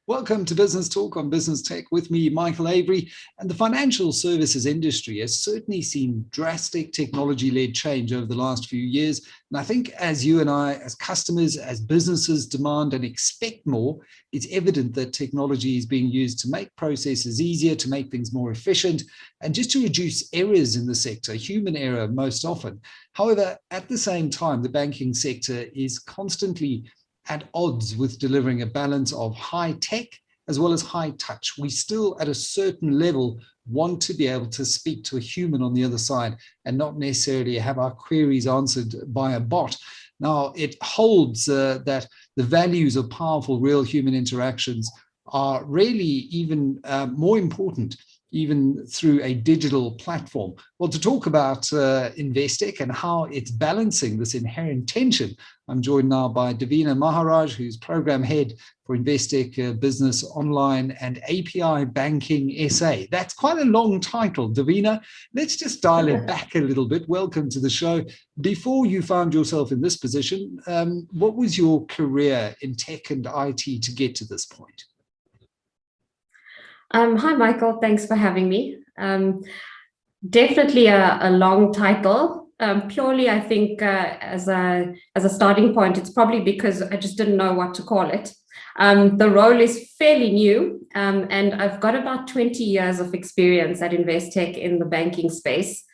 Welcome to Business Talk on Business Tech with me, Michael Avery. And the financial services industry has certainly seen drastic technology-led change over the last few years. And I think as you and I, as customers, as businesses demand and expect more, it's evident that technology is being used to make processes easier, to make things more efficient, and just to reduce errors in the sector, human error most often. However, at the same time, the banking sector is constantly at odds with delivering a balance of high tech as well as high touch. We still, at a certain level, want to be able to speak to a human on the other side and not necessarily have our queries answered by a bot. Now, it holds that the values of powerful real human interactions are really even more important, even through a digital platform. Well, to talk about Investec and how it's balancing this inherent tension, I'm joined now by Devina Maharaj, who's Program Head for Investec Business Online and API Banking SA. That's quite a long title, Devina. Let's just dial it back a little bit. Welcome to the show. Before you found yourself in this position, what was your career in tech and IT to get to this point? Hi, Michael. Thanks for having me. Definitely a long title. Purely, I think, as a starting point, it's probably because I just didn't know what to call it. The role is fairly new, and I've got about 20 years of experience at Investec in the banking space.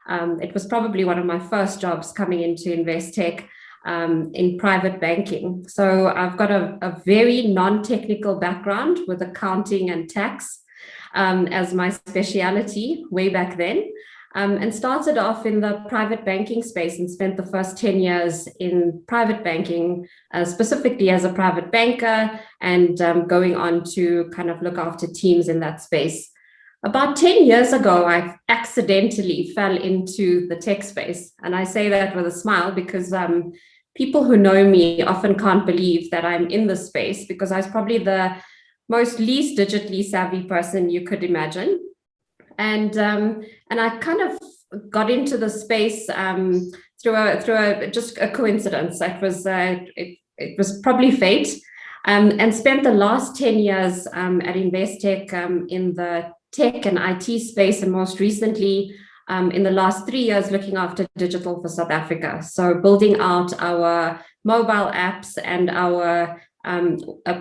It was probably one of my first jobs coming into Investec in private banking. So I've got a very non-technical background with accounting and tax as my speciality way back then. And started off in the private banking space and spent the first 10 years in private banking, specifically as a private banker, and going on to kind of look after teams in that space. About 10 years ago, I accidentally fell into the tech space. And I say that with a smile because people who know me often can't believe that I'm in this space, because I was probably the most least digitally savvy person you could imagine. And I kind of got into the space through just a coincidence. It was probably fate, and spent the last 10 years at Investec in the tech and IT space, and most recently in the last 3 years looking after digital for South Africa. So building out our mobile apps and our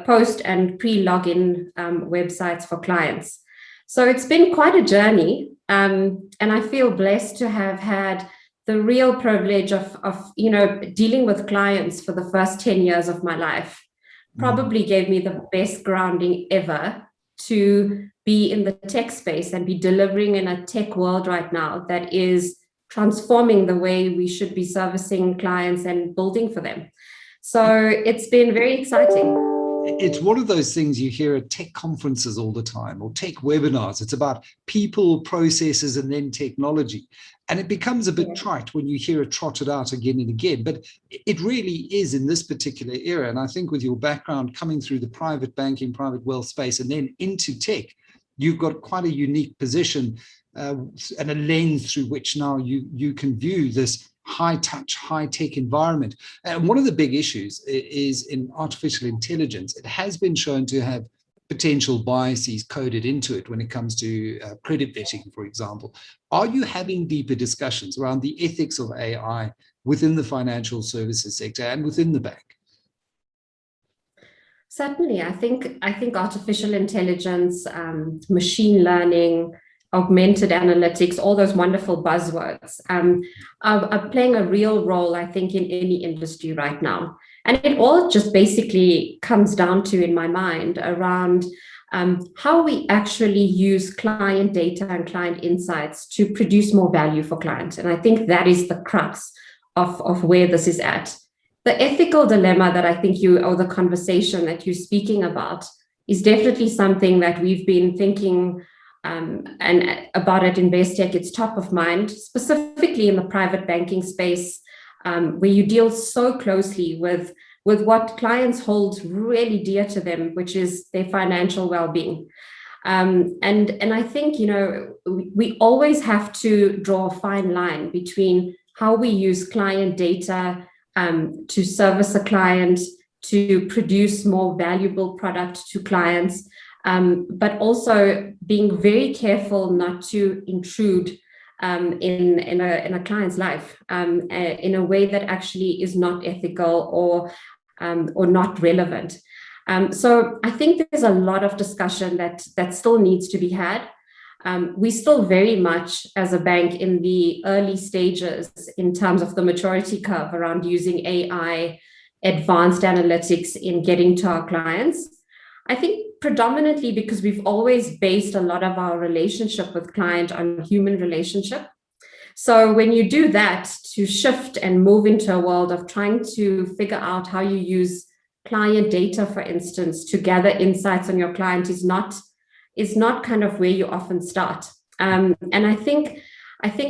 post and pre-login websites for clients. So it's been quite a journey, and I feel blessed to have had the real privilege of dealing with clients for the first 10 years of my life. Probably gave me the best grounding ever to be in the tech space and be delivering in a tech world right now that is transforming the way we should be servicing clients and building for them. So it's been very exciting. It's one of those things you hear at tech conferences all the time, or tech webinars. It's about people, processes, and then technology. And it becomes a bit trite when you hear it trotted out again and again. But it really is in this particular era. And I think with your background coming through the private banking, private wealth space, and then into tech, you've got quite a unique position and a lens through which now you can view this high-touch, high-tech environment. And one of the big issues is in artificial intelligence. It has been shown to have potential biases coded into it when it comes to credit vetting, for example. Are you having deeper discussions around the ethics of AI within the financial services sector and within the bank? Certainly, I think artificial intelligence, machine learning, augmented analytics, all those wonderful buzzwords are playing a real role, I think, in any industry right now. And it all just basically comes down to, in my mind, around how we actually use client data and client insights to produce more value for clients. And I think that is the crux of where this is at. The ethical dilemma that I think or the conversation that you're speaking about is definitely something that we've been thinking and about at Investec. It's top of mind, specifically in the private banking space, where you deal so closely with what clients hold really dear to them, which is their financial well-being. And I think, we always have to draw a fine line between how we use client data to service a client, to produce more valuable product to clients, but also being very careful not to intrude in a client's life in a way that actually is not ethical or not relevant. So I think there's a lot of discussion that still needs to be had. We still very much as a bank in the early stages in terms of the maturity curve around using AI, advanced analytics in getting to our clients. I think predominantly because we've always based a lot of our relationship with client on human relationship. So when you do that, to shift and move into a world of trying to figure out how you use client data, for instance, to gather insights on your client is not kind of where you often start. And I think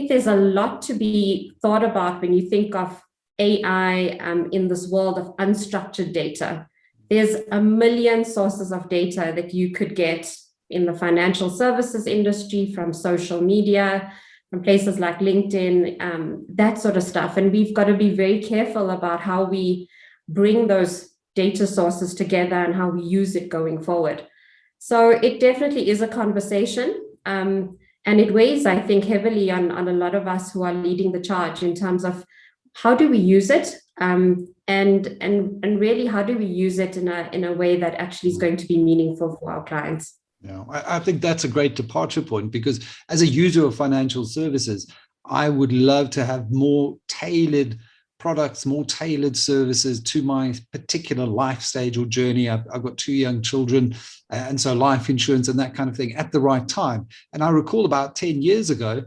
there's a lot to be thought about when you think of AI in this world of unstructured data. There's a million sources of data that you could get in the financial services industry, from social media, from places like LinkedIn, that sort of stuff. And we've got to be very careful about how we bring those data sources together and how we use it going forward. So it definitely is a conversation. And it weighs, I think, heavily on a lot of us who are leading the charge in terms of how do we use it, and really how do we use it in a way that actually is going to be meaningful for our clients. Yeah, I think that's a great departure point, because as a user of financial services, I would love to have more tailored products, more tailored services to my particular life stage or journey. I've got 2 young children, and so life insurance and that kind of thing at the right time. And I recall about 10 years ago,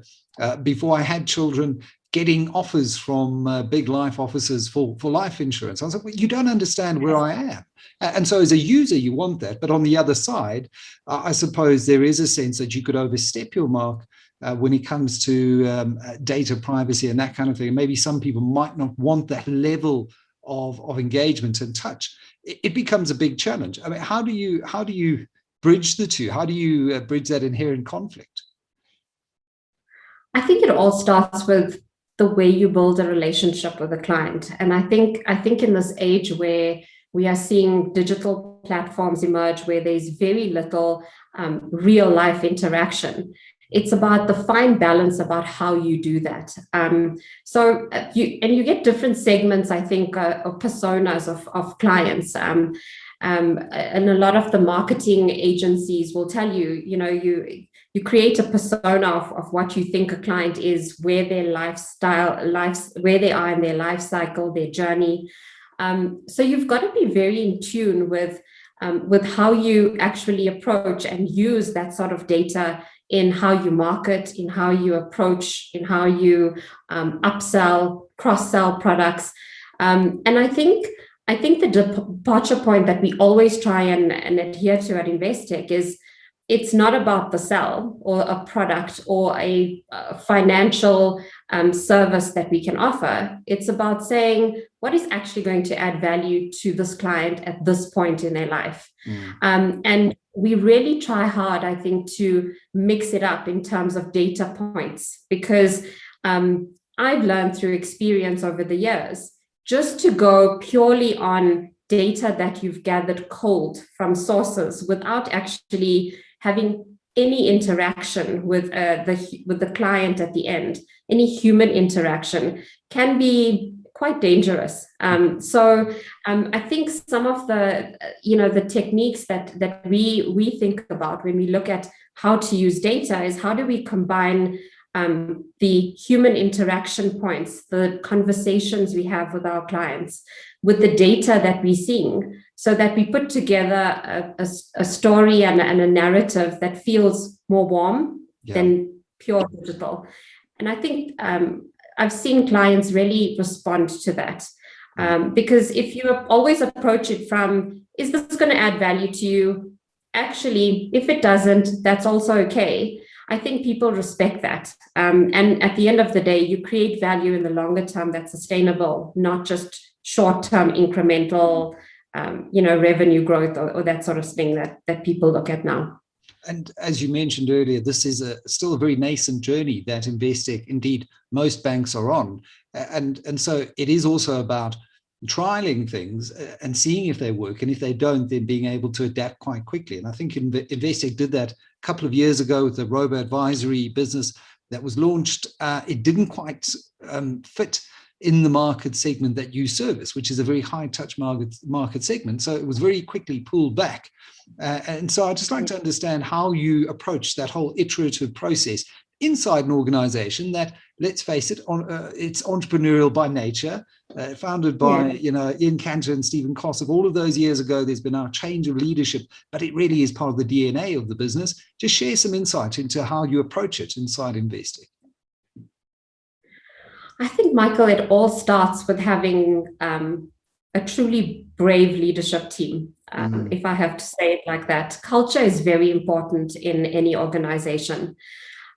before I had children, getting offers from big life offices for life insurance. I was like, well, you don't understand where I am. And so as a user, you want that. But on the other side, I suppose there is a sense that you could overstep your mark when it comes to data privacy and that kind of thing. Maybe some people might not want that level of engagement and touch. It becomes a big challenge. I mean, how do you bridge the two? How do you bridge that inherent conflict? I think it all starts with the way you build a relationship with a client. And I think in this age where we are seeing digital platforms emerge where there's very little real life interaction, it's about the fine balance about how you do that. So you get different segments, I think, or personas of clients. And a lot of the marketing agencies will tell you, you create a persona of what you think a client is, where their where they are in their life cycle, their journey. So you've got to be very in tune with how you actually approach and use that sort of data in how you market, in how you approach, in how you upsell, cross-sell products. And I think the departure point that we always try and adhere to at Investec is it's not about the sell or a product or a financial service that we can offer. It's about saying what is actually going to add value to this client at this point in their life. And we really try hard, I think, to mix it up in terms of data points, because I've learned through experience over the years, just to go purely on data that you've gathered cold from sources without actually having any interaction with the client at the end, any human interaction, can be quite dangerous. So I think some of the techniques that we think about when we look at how to use data is how do we combine the human interaction points, the conversations we have with our clients, with the data that we're seeing, so that we put together a story and a narrative that feels more warm than pure digital. And I think I've seen clients really respond to that. Because if you always approach it from, is this going to add value to you? Actually, if it doesn't, that's also okay. I think people respect that. And at the end of the day, you create value in the longer term that's sustainable, not just short-term incremental, revenue growth or that sort of thing that people look at now. And as you mentioned earlier, this is still a very nascent journey that Investec, indeed most banks, are on. And so it is also about trialing things and seeing if they work, and if they don't, then being able to adapt quite quickly. And I think Investec did that a couple of years ago with the robo advisory business that was launched. It didn't quite fit in the market segment that you service, which is a very high touch market segment. So it was very quickly pulled back. And so I'd just like to understand how you approach that whole iterative process inside an organization that, let's face it, it's entrepreneurial by nature, founded by Ian Cantor and Stephen Kossoff. All of those years ago, there's been a change of leadership, but it really is part of the DNA of the business. Just share some insight into how you approach it inside Investec. I think, Michael, it all starts with having a truly brave leadership team. If I have to say it like that, culture is very important in any organization.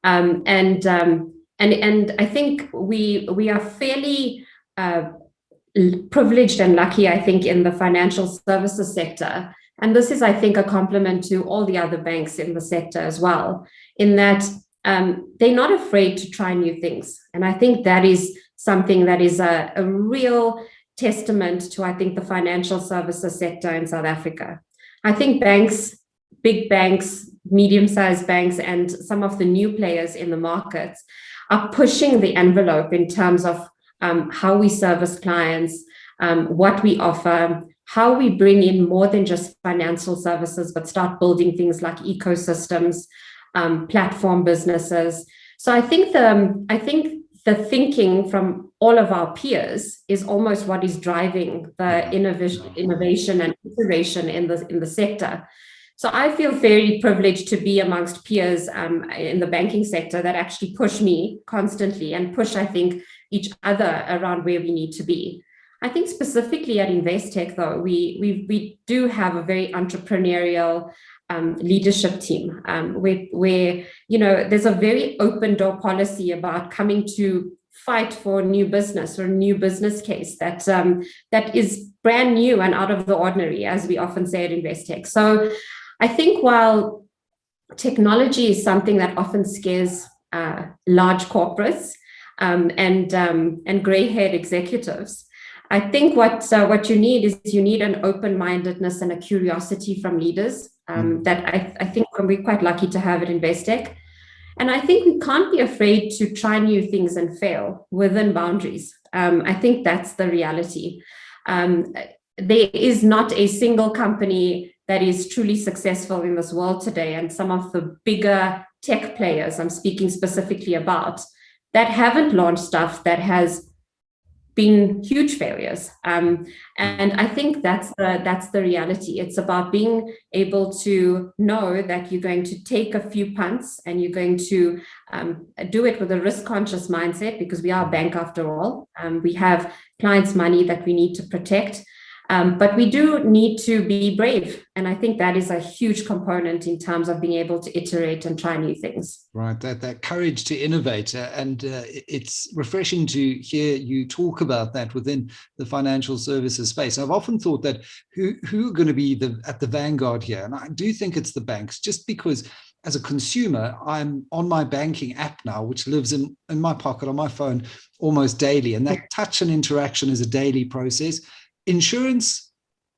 And I think we are fairly privileged and lucky, I think, in the financial services sector. And this is, I think, a compliment to all the other banks in the sector as well, in that they're not afraid to try new things. And I think that is something that is a real testament to, I think, the financial services sector in South Africa. I think banks, big banks, medium-sized banks, and some of the new players in the markets are pushing the envelope in terms of how we service clients, what we offer, how we bring in more than just financial services, but start building things like ecosystems, platform businesses. So I think the thinking from all of our peers is almost what is driving the innovation and iteration in the sector. So I feel very privileged to be amongst peers in the banking sector that actually push me constantly and push, I think, each other around where we need to be. I think specifically at Investec, though, we do have a very entrepreneurial leadership team where there's a very open door policy about coming to fight for a new business or a new business case that is brand new and out of the ordinary, as we often say at Investec. So I think while technology is something that often scares large corporates and gray-haired executives, I think what you need is an open-mindedness and a curiosity from leaders that I think we're quite lucky to have at Investec. And I think we can't be afraid to try new things and fail within boundaries. I think that's the reality. There is not a single company that is truly successful in this world today, and some of the bigger tech players I'm speaking specifically about that haven't launched stuff that has been huge failures. And I think that's the reality. It's about being able to know that you're going to take a few punts and you're going to do it with a risk-conscious mindset, because we are a bank after all. We have clients' money that we need to protect. But we do need to be brave. And I think that is a huge component in terms of being able to iterate and try new things. Right, that courage to innovate. And it's refreshing to hear you talk about that within the financial services space. I've often thought that who are going to be at the vanguard here? And I do think it's the banks, just because as a consumer, I'm on my banking app now, which lives in my pocket on my phone almost daily. And that touch and interaction is a daily process. Insurance,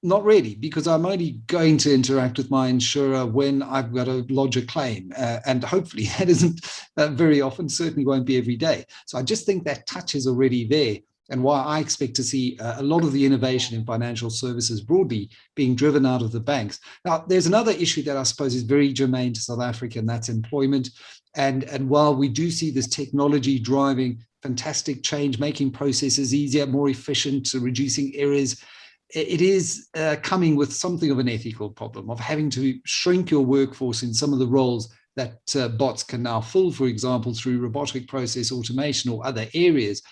not really, because I'm only going to interact with my insurer when I've got to lodge a claim. And hopefully that isn't very often, certainly won't be every day. So I just think that touch is already there, and why I expect to see a lot of the innovation in financial services broadly being driven out of the banks. Now, there's another issue that I suppose is very germane to South Africa, and that's employment. And while we do see this technology driving fantastic change, making processes easier, more efficient, reducing errors, it is coming with something of an ethical problem of having to shrink your workforce in some of the roles that bots can now fill, for example, through robotic process automation or other areas.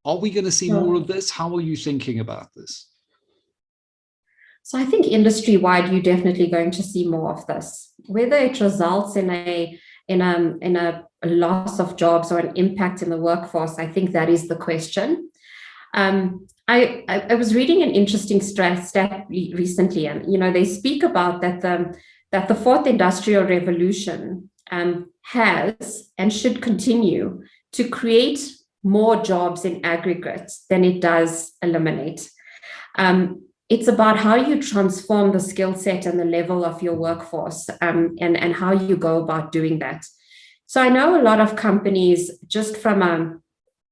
Are we going to see more of this? How are you thinking about this? So I think industry-wide, you're definitely going to see more of this. Whether it results in a loss of jobs or an impact in the workforce, I think that is the question. I was reading an interesting stat recently, and they speak about that the fourth industrial revolution has and should continue to create more jobs in aggregate than it does eliminate. It's about how you transform the skill set and the level of your workforce, and how you go about doing that. So I know a lot of companies, just from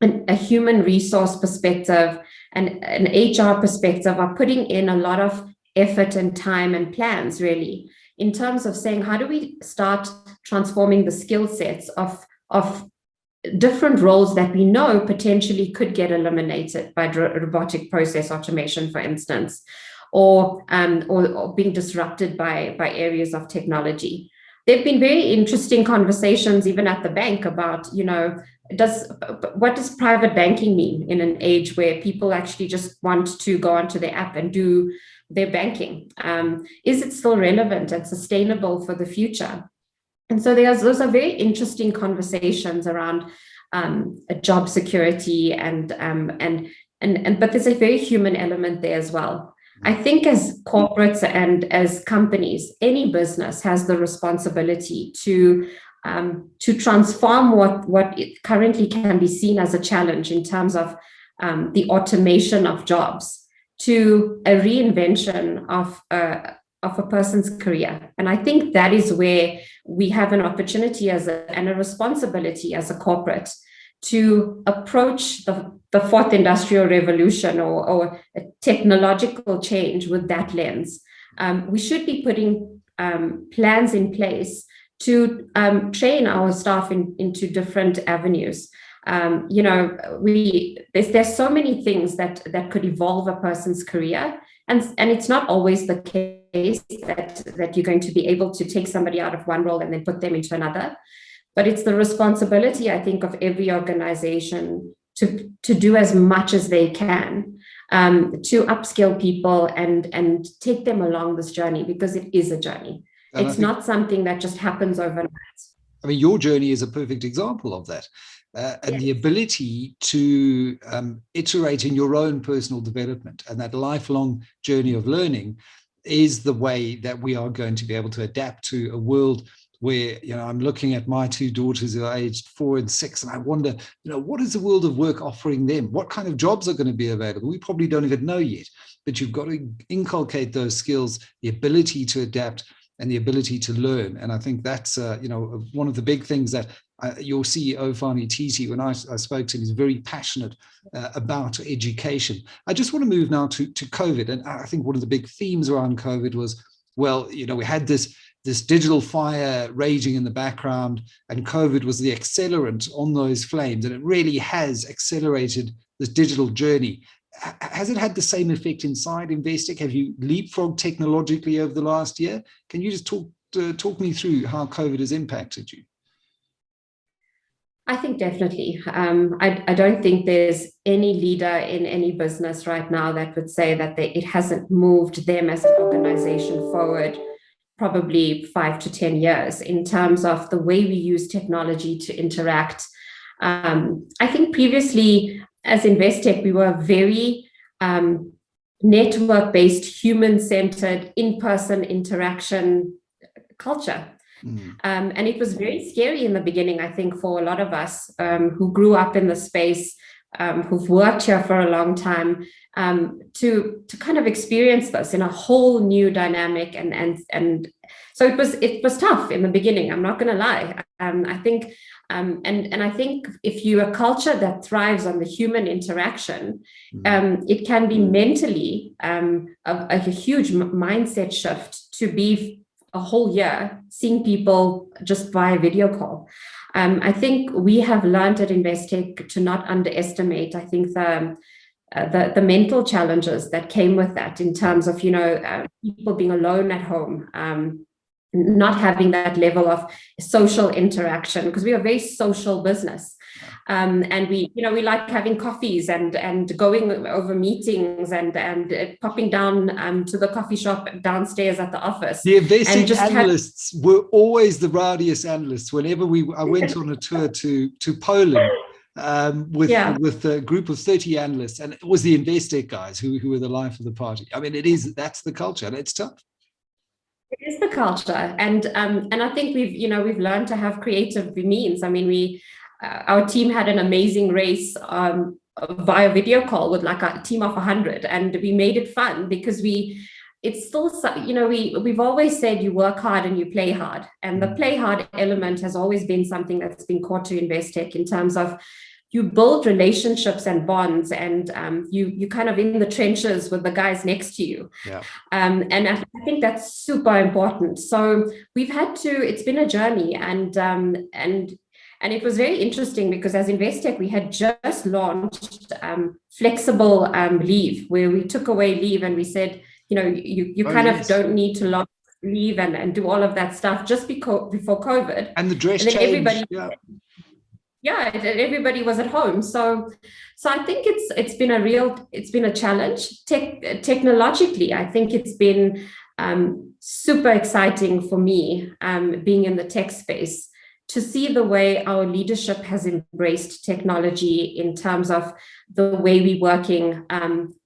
a human resource perspective and an HR perspective, are putting in a lot of effort and time and plans, really, in terms of saying, how do we start transforming the skill sets of different roles that we know potentially could get eliminated by robotic process automation, for instance, or being disrupted by areas of technology. There have been very interesting conversations, even at the bank, about, what does private banking mean in an age where people actually just want to go onto their app and do their banking? Is it still relevant and sustainable for the future? And so those are very interesting conversations around job security, and but there's a very human element there as well. I think as corporates and as companies, any business has the responsibility to transform what currently can be seen as a challenge in terms of the automation of jobs to a reinvention of a person's career. And I think that is where we have an opportunity and a responsibility as a corporate to approach the fourth industrial revolution or a technological change with that lens. We should be putting plans in place to train our staff into different avenues. There's so many things that could evolve a person's career, and it's not always the case that you're going to be able to take somebody out of one role and then put them into another. But it's the responsibility, I think, of every organization to do as much as they can to upskill people and take them along this journey, because it is a journey. And it's not something that just happens overnight. I mean, your journey is a perfect example of that. And the ability to iterate in your own personal development, and that lifelong journey of learning is the way that we are going to be able to adapt to a world where, I'm looking at my two daughters who are aged 4 and 6, and I wonder, what is the world of work offering them? What kind of jobs are going to be available? We probably don't even know yet, but you've got to inculcate those skills, the ability to adapt and the ability to learn. And I think that's, one of the big things that your CEO, Fani Titi, when I spoke to him, is very passionate about education. I just want to move now to COVID. And I think one of the big themes around COVID was, we had this digital fire raging in the background, and COVID was the accelerant on those flames. And it really has accelerated this digital journey. Has it had the same effect inside Investec? Have you leapfrogged technologically over the last year? Can you just talk me through how COVID has impacted you? I think definitely. I don't think there's any leader in any business right now that would say that it hasn't moved them as an organization forward probably 5 to 10 years in terms of the way we use technology to interact. I think previously as Investec, we were very network-based, human-centered, in-person interaction culture. And it was very scary in the beginning, I think, for a lot of us who grew up in the space, who've worked here for a long time, to kind of experience this in a whole new dynamic. And so it was tough in the beginning, I'm not going to lie. I think, and I think if you're a culture that thrives on the human interaction, it can be mentally a huge mindset shift to be a whole year seeing people just via video call. I think we have learned at Investec to not underestimate, I think, the mental challenges that came with that in terms of, people being alone at home, not having that level of social interaction, because we are a very social business. And we like having coffees and going over meetings and popping down to the coffee shop downstairs at the office. The Investec analysts were always the rowdiest analysts. Whenever I went on a tour to Poland with a group of 30 analysts, and it was the Investec guys who were the life of the party. I mean, that's the culture, and it's tough. It is the culture, and I think we've learned to have creative means. I mean, our team had an amazing race via video call with like a team of 100, and we made it fun because it's still, we've always said you work hard and you play hard, and the play hard element has always been something that's been core to Investec in terms of you build relationships and bonds, and you kind of in the trenches with the guys next to you. Yeah. And I think that's super important. So it's been a journey, and it was very interesting because as Investec, we had just launched flexible leave, where we took away leave and we said, you kind of don't need to log leave and do all of that stuff just before COVID. And the dress and then change. Everybody was at home. So I think it's been a challenge. Technologically, I think it's been super exciting for me, being in the tech space, to see the way our leadership has embraced technology in terms of the way we're working,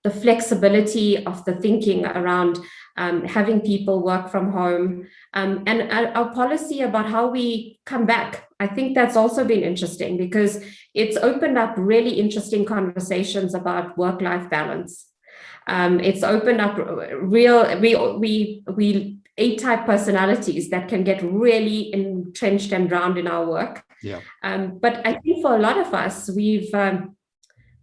the flexibility of the thinking around having people work from home, and our policy about how we come back. I think that's also been interesting because it's opened up really interesting conversations about work-life balance. It's opened up we A-type personalities that can get really entrenched and drowned in our work. Yeah. But I think for a lot of us, we've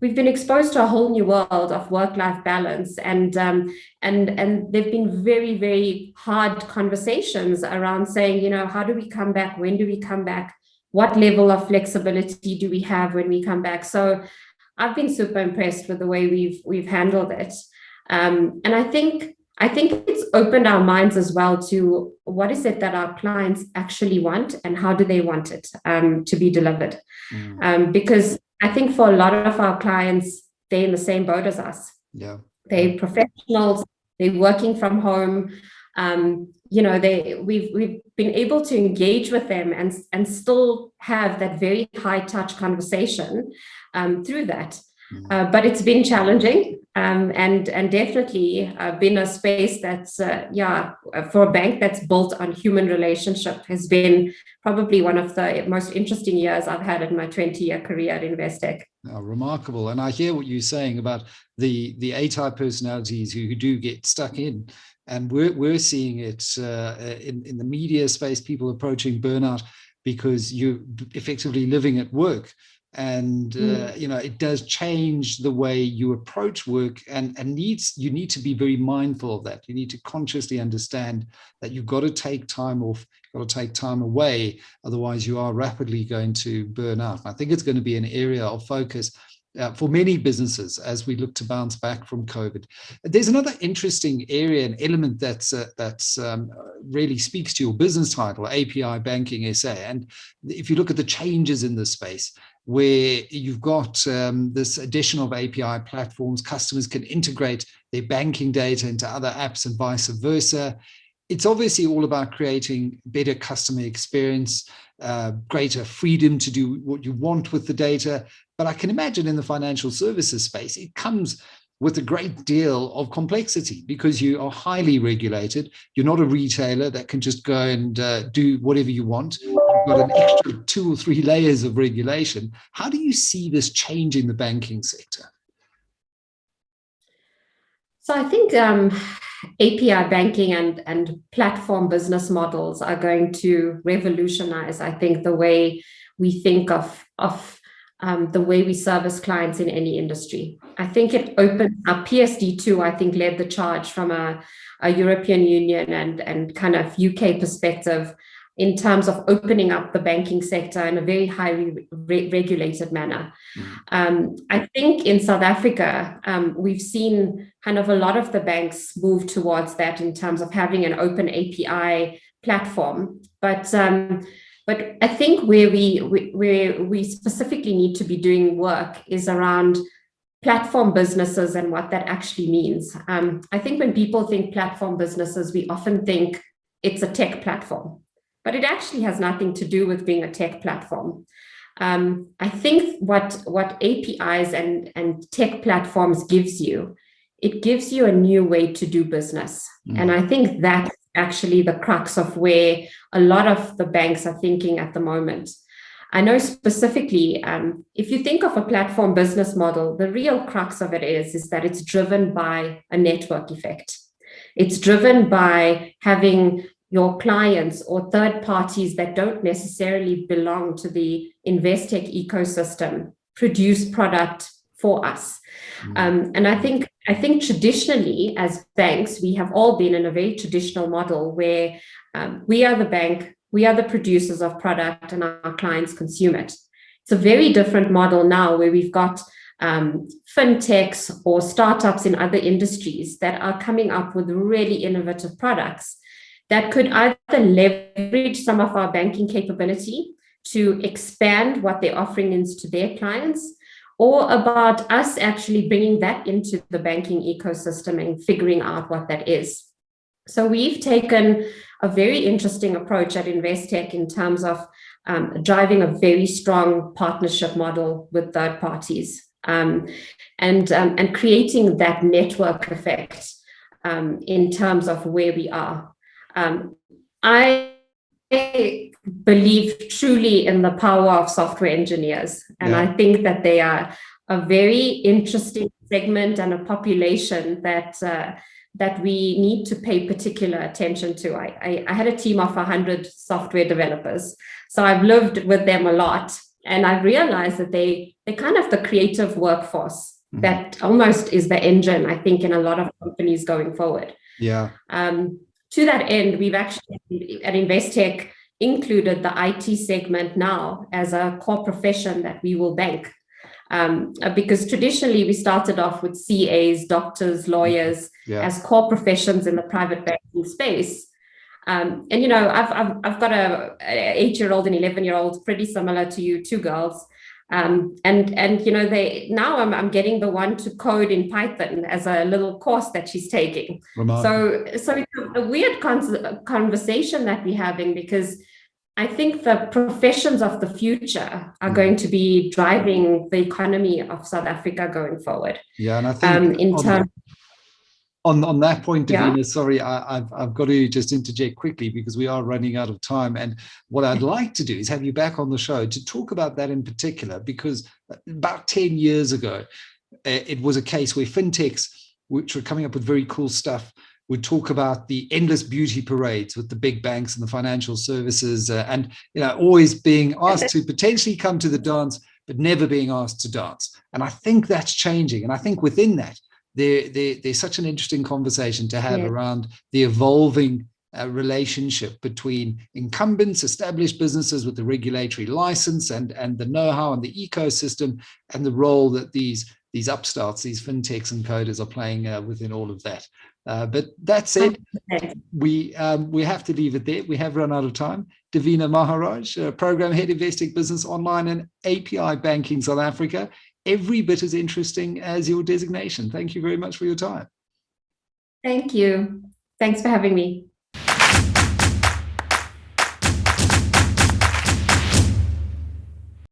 been exposed to a whole new world of work-life balance, and there've been very, very hard conversations around saying, how do we come back? When do we come back? What level of flexibility do we have when we come back? So I've been super impressed with the way we've handled it, and I think it's opened our minds as well to what is it that our clients actually want and how do they want it to be delivered. Because I think for a lot of our clients, they're in the same boat as us. Yeah. They're professionals, they're working from home. We've been able to engage with them and still have that very high touch conversation through that. But it's been challenging, and definitely been a space that's, for a bank that's built on human relationship, has been probably one of the most interesting years I've had in my 20-year career at Investec. Oh, remarkable. And I hear what you're saying about the A-type personalities who do get stuck in. And we're seeing it in the media space, people approaching burnout because you're effectively living at work. And it does change the way you approach work, and you need to be very mindful of that. You need to consciously understand that you've got to take time off, you've got to take time away, otherwise you are rapidly going to burn out. I think it's going to be an area of focus for many businesses as we look to bounce back from COVID. There's another interesting area and element that's really speaks to your business title, API Banking SA. And if you look at the changes in this space, where you've got this addition of API platforms, customers can integrate their banking data into other apps and vice versa. It's obviously all about creating better customer experience, greater freedom to do what you want with the data. But I can imagine in the financial services space, it comes with a great deal of complexity because you are highly regulated. You're not a retailer that can just go and do whatever you want. You've got an extra 2 or 3 layers of regulation. How do you see this changing the banking sector? So I think API banking and platform business models are going to revolutionize, I think, the way we think of the way we service clients in any industry. I think it opens up. PSD2, I think, led the charge from a European Union and kind of UK perspective in terms of opening up the banking sector in a very highly regulated manner. I think in South Africa, we've seen kind of a lot of the banks move towards that in terms of having an open API platform. But I think where we specifically need to be doing work is around platform businesses and what that actually means. I think when people think platform businesses, we often think it's a tech platform, but it actually has nothing to do with being a tech platform. I think what APIs and tech platforms gives you, it gives you a new way to do business. And I think that's actually the crux of where a lot of the banks are thinking at the moment. I know specifically, if you think of a platform business model, the real crux of it is that it's driven by a network effect. It's driven by having your clients or third parties that don't necessarily belong to the Investec ecosystem produce product for us. And I think traditionally, as banks, we have all been in a very traditional model where we are the bank, we are the producers of product, and our clients consume it. It's a very different model now where we've got fintechs or startups in other industries that are coming up with really innovative products that could either leverage some of our banking capability to expand what they're offering into their clients, or about us actually bringing that into the banking ecosystem and figuring out what that is. So we've taken a very interesting approach at Investec in terms of driving a very strong partnership model with third parties, and creating that network effect in terms of where we are. I believe truly in the power of software engineers, and I think that they are a very interesting segment and a population that we need to pay particular attention to. I had a team of 100 software developers, so I've lived with them a lot, and I've realized that they're kind of the creative workforce that almost is the engine, I think, in a lot of companies going forward. Yeah. To that end, we've actually at Investec included the IT segment now as a core profession that we will bank. Because traditionally we started off with CAs, doctors, lawyers as core professions in the private banking space. And you know, I've got a 8-year-old and 11-year-old, pretty similar to you, two girls. And you know, now I'm getting the one to code in Python as a little course that she's taking. So it's a weird conversation that we're having, because I think the professions of the future are going to be driving the economy of South Africa going forward. Yeah, and I think in terms on that point, Devina, sorry, I've got to just interject quickly because we are running out of time. And what I'd like to do is have you back on the show to talk about that in particular, because about 10 years ago, it was a case where fintechs, which were coming up with very cool stuff, would talk about the endless beauty parades with the big banks and the financial services, and you know, always being asked to potentially come to the dance, but never being asked to dance. And I think that's changing. And I think within that, there's such an interesting conversation to have around the evolving relationship between incumbents, established businesses with the regulatory license and the know-how and the ecosystem, and the role that these upstarts, these fintechs and coders are playing within all of that. But that said, we have to leave it there. We have run out of time. Devina Maharaj, Program Head, Investec Business Online and API Banking South Africa. Every bit as interesting as your designation. Thank you very much for your time. Thank you. Thanks for having me.